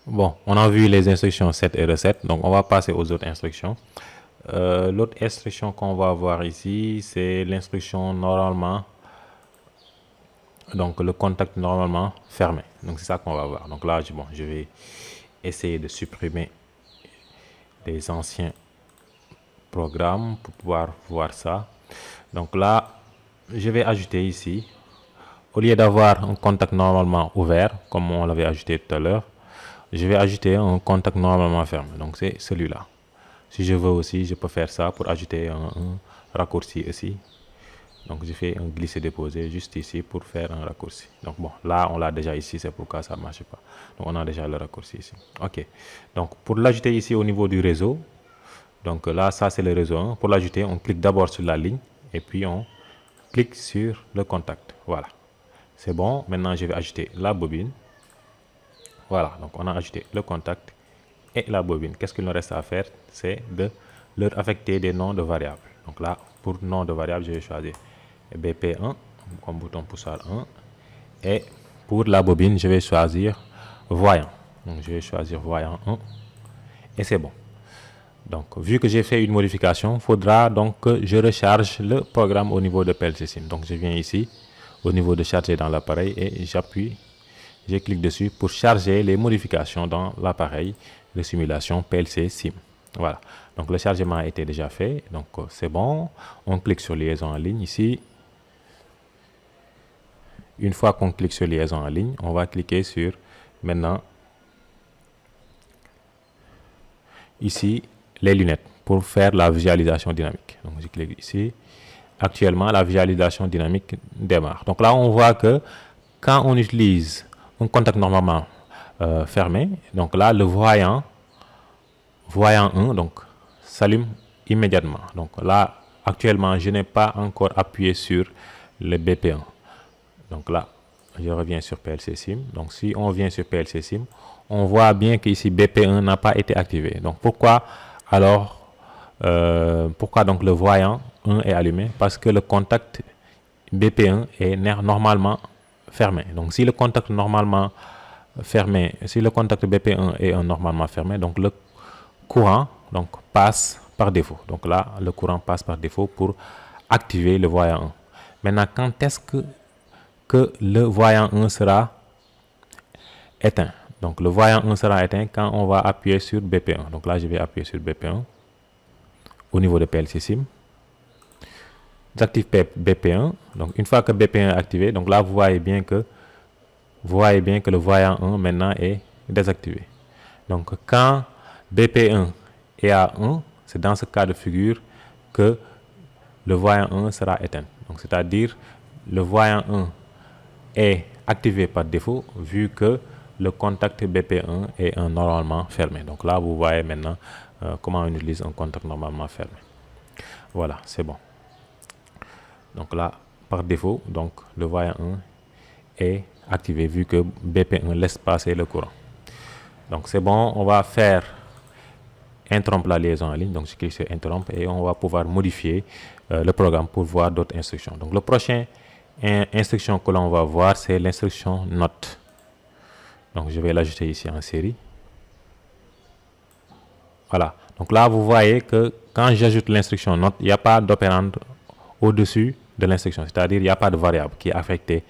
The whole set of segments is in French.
Bon, on a vu les instructions set et reset, donc on va passer aux autres instructions. L'autre instruction qu'on va voir ici, c'est l'instruction normalement, donc le contact normalement fermé. Donc c'est ça qu'on va voir. Donc là, bon, je vais essayer de supprimer les anciens programmes pour pouvoir voir ça. Donc là, je vais ajouter ici, au lieu d'avoir un contact normalement ouvert, comme on l'avait ajouté tout à l'heure, je vais ajouter un contact normalement fermé. Donc c'est celui-là. Si je veux aussi, je peux faire ça pour ajouter un raccourci ici. Donc je fais un glisser-déposer juste ici pour faire un raccourci. Donc bon, là on l'a déjà ici, c'est pourquoi ça ne marche pas. Donc on a déjà le raccourci ici. Ok. Donc pour l'ajouter ici au niveau du réseau, donc là ça c'est le réseau 1. Pour l'ajouter, on clique d'abord sur la ligne et puis on clique sur le contact. Voilà. C'est bon. Maintenant je vais ajouter la bobine. Voilà. Donc on a ajouté le contact et la bobine. Qu'est-ce qu'il nous reste à faire? C'est de leur affecter des noms de variables. Donc là, pour nom de variable, je vais choisir BP1 comme bouton poussoir 1. Et pour la bobine, je vais choisir voyant. Donc je vais choisir voyant 1. Et c'est bon. Donc vu que j'ai fait une modification, il faudra donc que je recharge le programme au niveau de PLC Sim. Donc je viens ici au niveau de charger dans l'appareil et j'appuie, je clique dessus pour charger les modifications dans l'appareil de simulation PLC Sim. Voilà, donc le chargement a été déjà fait, donc c'est bon. On clique sur liaison en ligne ici. Une fois qu'on clique sur liaison en ligne, on va cliquer sur maintenant ici les lunettes pour faire la visualisation dynamique. Donc je clique ici. Actuellement, la visualisation dynamique démarre. Donc là, on voit que quand on utilise un contact normalement fermé, donc là, le voyant 1 donc s'allume immédiatement. Donc là, actuellement, je n'ai pas encore appuyé sur le BP1. Donc là, je reviens sur PLC Sim. Donc si on vient sur PLC Sim, on voit bien qu'ici BP1 n'a pas été activé. Donc pourquoi alors pourquoi donc le voyant 1 est allumé? Parce que le contact BP1 est normalement fermé. Donc si le contact normalement fermé, si le contact BP1 est normalement fermé, donc le courant donc passe par défaut. Donc là, le courant passe par défaut pour activer le voyant 1. Maintenant, quand est-ce que le voyant 1 sera éteint? Donc le voyant 1 sera éteint quand on va appuyer sur BP1. Donc là, je vais appuyer sur BP1 au niveau de PLC Sim. J'active BP1. Donc une fois que BP1 est activé, donc là vous voyez bien que le voyant 1 maintenant est désactivé. Donc quand BP1 est à 1, c'est dans ce cas de figure que le voyant 1 sera éteint. Donc c'est-à-dire le voyant 1 est activé par défaut vu que le contact BP1 est normalement fermé. Donc là vous voyez maintenant comment on utilise un contact normalement fermé. Voilà, c'est bon. Donc là, par défaut, donc le voyant 1 est activé vu que BP1 laisse passer le courant. Donc c'est bon, on va faire interrompre la liaison en ligne. Donc je clique sur interrompre et on va pouvoir modifier le programme pour voir d'autres instructions. Donc le prochain instruction que l'on va voir, c'est l'instruction note. Donc je vais l'ajouter ici en série. Voilà. Donc là, vous voyez que quand j'ajoute l'instruction note, il n'y a pas d'opérande au-dessus de l'instruction. C'est-à-dire, il n'y a pas de variable qui est affectée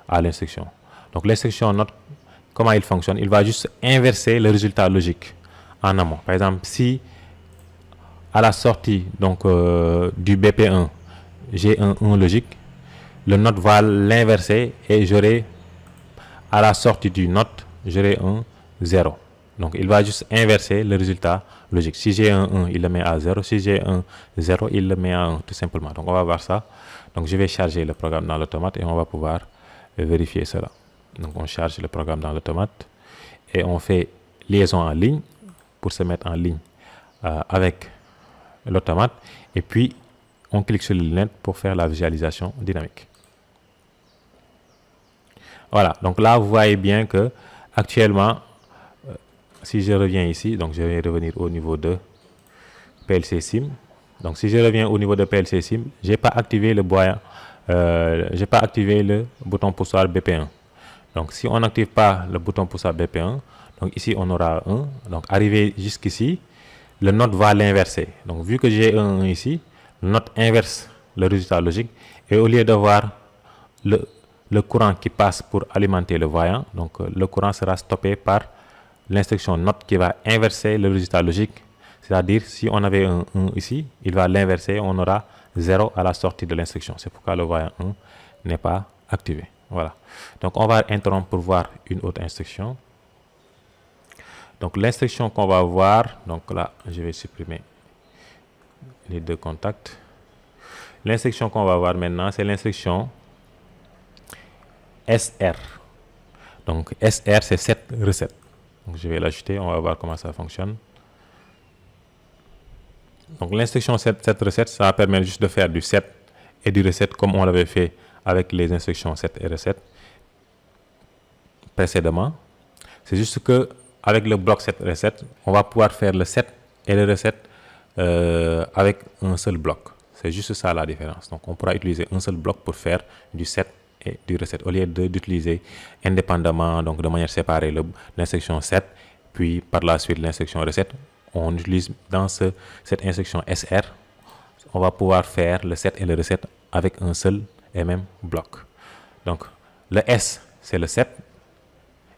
à l'instruction. Donc l'instruction note, comment il fonctionne? Il va juste inverser le résultat logique en amont. Par exemple, si à la sortie donc, du BP1, j'ai un 1 logique, le note va l'inverser et j'aurai à la sortie du note, j'aurai un 0. Donc il va juste inverser le résultat logique. Si j'ai un 1, il le met à 0. Si j'ai un 0, il le met à 1 tout simplement. Donc on va voir ça. Donc je vais charger le programme dans l'automate et on va pouvoir vérifier cela. Donc on charge le programme dans l'automate et on fait liaison en ligne pour se mettre en ligne avec l'automate. Et puis on clique sur les lunettes pour faire la visualisation dynamique. Voilà, donc là vous voyez bien que actuellement, si je reviens ici, donc je vais revenir au niveau de PLC Sim. Donc si je reviens au niveau de PLC Sim, j'ai pas activé le j'ai pas activé le bouton poussoir BP1. Donc si on n'active pas le bouton poussoir BP1, Donc ici, on aura 1. Donc arrivé jusqu'ici, le note va l'inverser. Donc vu que j'ai un 1 ici, le note inverse le résultat logique. Et au lieu d'avoir le courant qui passe pour alimenter le voyant, donc le courant sera stoppé par l'instruction note qui va inverser le résultat logique. C'est-à-dire, si on avait un 1 ici, il va l'inverser, on aura 0 à la sortie de l'instruction. C'est pourquoi le voyant 1 n'est pas activé. Voilà. Donc, on va interrompre pour voir une autre instruction. Donc, l'instruction qu'on va voir, donc là, je vais supprimer les deux contacts. L'instruction qu'on va voir maintenant, c'est l'instruction SR. Donc, SR, c'est set reset. Donc, je vais l'ajouter, on va voir comment ça fonctionne. Donc, l'instruction set reset, ça va permettre juste de faire du set et du reset comme on l'avait fait avec les instructions set et reset précédemment. C'est juste que avec le bloc set reset, on va pouvoir faire le set et le reset avec un seul bloc. C'est juste ça la différence. Donc, on pourra utiliser un seul bloc pour faire du set et du reset au lieu d'utiliser indépendamment, donc de manière séparée, l'instruction set, puis par la suite l'instruction reset. On utilise dans cette instruction SR, on va pouvoir faire le set et le reset avec un seul et même bloc. Donc, le S, c'est le set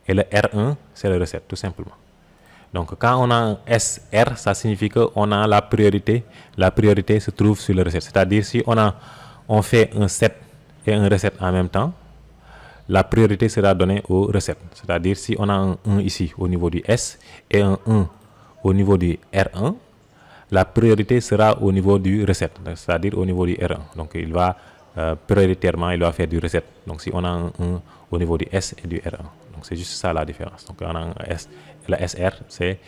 et le R1, c'est le reset, tout simplement. Donc, quand on a un SR, ça signifie qu'on a la priorité. La priorité se trouve sur le reset. C'est-à-dire, si on fait un set et un reset en même temps, la priorité sera donnée au reset. C'est-à-dire, si on a un 1 ici au niveau du S et un 1 au niveau du R1, la priorité sera au niveau du reset, c'est-à-dire au niveau du R1. Donc, il va prioritairement, il va faire du reset. Donc, si on a un 1 au niveau du S et du R1. Donc, c'est juste ça la différence. Donc, on a un S. La SR, c'est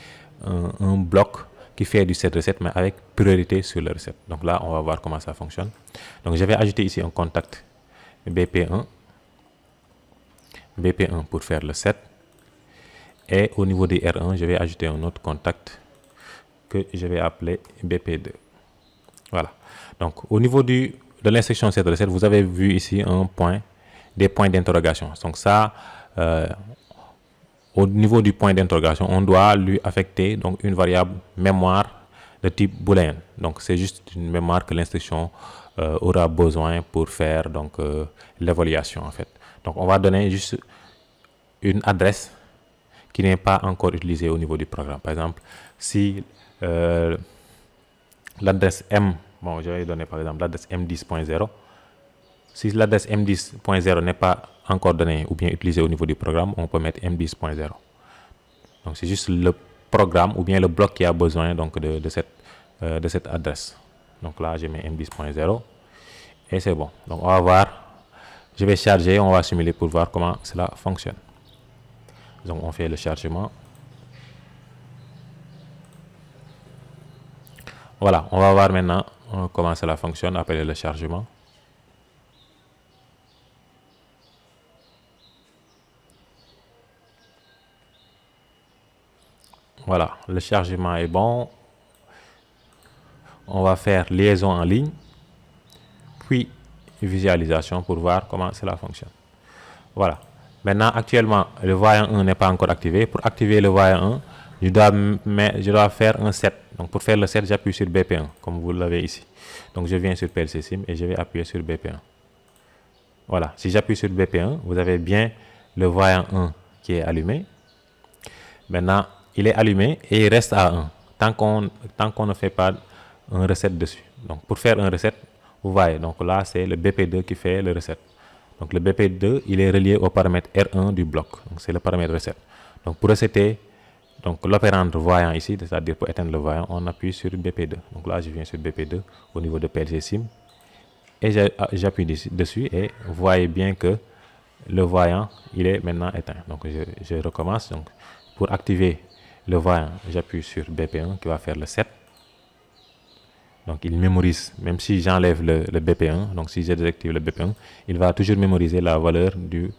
un bloc qui fait du set reset, mais avec priorité sur le reset. Donc là, on va voir comment ça fonctionne. Donc, je vais ajouter ici un contact BP1 pour faire le set. Et au niveau des R1, je vais ajouter un autre contact que je vais appeler BP2. Voilà. Donc, au niveau de l'instruction set reset, vous avez vu ici des points d'interrogation. Donc ça, au niveau du point d'interrogation, on doit lui affecter donc une variable mémoire de type booléen. Donc, c'est juste une mémoire que l'instruction aura besoin pour faire donc l'évaluation en fait. Donc, on va donner juste une adresse qui n'est pas encore utilisée au niveau du programme. Par exemple, si l'adresse M, bon, je vais donner par exemple l'adresse M10.0. Si l'adresse M10.0 n'est pas encore donnée ou bien utilisée au niveau du programme, on peut mettre M10.0. Donc, c'est juste le programme ou bien le bloc qui a besoin donc, de cette adresse. Donc là, je mets M10.0 et c'est bon. Donc, on va voir. Je vais charger, on va simuler pour voir comment cela fonctionne. Donc, on fait le chargement. Voilà, on va voir maintenant comment cela fonctionne après le chargement. Voilà, le chargement est bon. On va faire liaison en ligne, puis visualisation pour voir comment cela fonctionne. Voilà. Maintenant, actuellement, le voyant 1 n'est pas encore activé. Pour activer le voyant 1, je dois faire un set. Donc, pour faire le set, j'appuie sur BP1, comme vous l'avez ici. Donc, je viens sur PLC Sim et je vais appuyer sur BP1. Voilà. Si j'appuie sur BP1, vous avez bien le voyant 1 qui est allumé. Maintenant, il est allumé et il reste à 1 tant qu'on ne fait pas un reset dessus. Donc, pour faire un reset, vous voyez, donc là, c'est le BP2 qui fait le reset. Donc, le BP2, il est relié au paramètre R1 du bloc. Donc, c'est le paramètre reset. Donc, pour resetter l'opérande voyant ici, c'est-à-dire pour éteindre le voyant, on appuie sur BP2. Donc là, je viens sur BP2 au niveau de PLC Sim et j'appuie dessus et vous voyez bien que le voyant, il est maintenant éteint. Donc, je recommence. Donc, pour activer le voyant, j'appuie sur BP1 qui va faire le set. Donc, il mémorise, même si j'enlève le BP1, donc si je désactive le BP1, il va toujours mémoriser la valeur du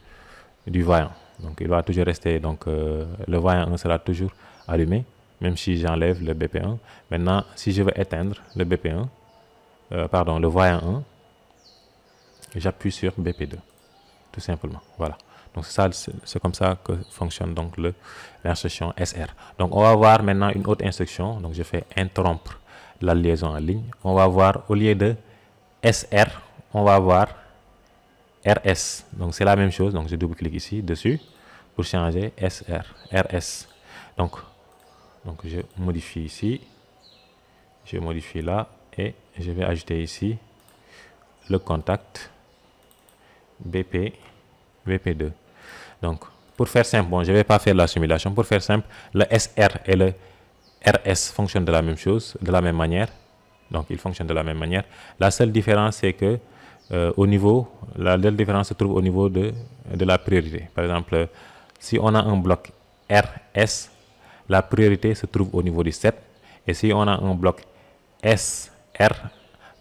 voyant. Donc, il va toujours rester, donc le voyant 1 sera toujours allumé, même si j'enlève le BP1. Maintenant, si je veux éteindre le BP1, le voyant 1, j'appuie sur BP2, tout simplement. Voilà. Donc c'est comme ça que fonctionne donc l'instruction SR. Donc on va voir maintenant une autre instruction. Donc je fais interrompre la liaison en ligne. On va voir au lieu de SR, on va voir RS. Donc c'est la même chose. Donc je double-clique ici dessus pour changer SR, RS. Donc je modifie ici, je modifie là et je vais ajouter ici le contact BP2. Donc pour faire simple, bon, je ne vais pas faire la simulation. Pour faire simple, le SR et le RS fonctionnent de la même chose, de la même manière. Donc ils fonctionnent de la même manière. La seule différence, c'est que la différence se trouve au niveau de la priorité. Par exemple, si on a un bloc RS, la priorité se trouve au niveau du 7. Et si on a un bloc SR,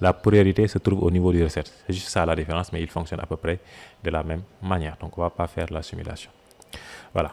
la priorité se trouve au niveau du reset. C'est juste ça la différence, mais ils fonctionnent à peu près de la même manière. Donc on ne va pas faire la simulation. Voilà.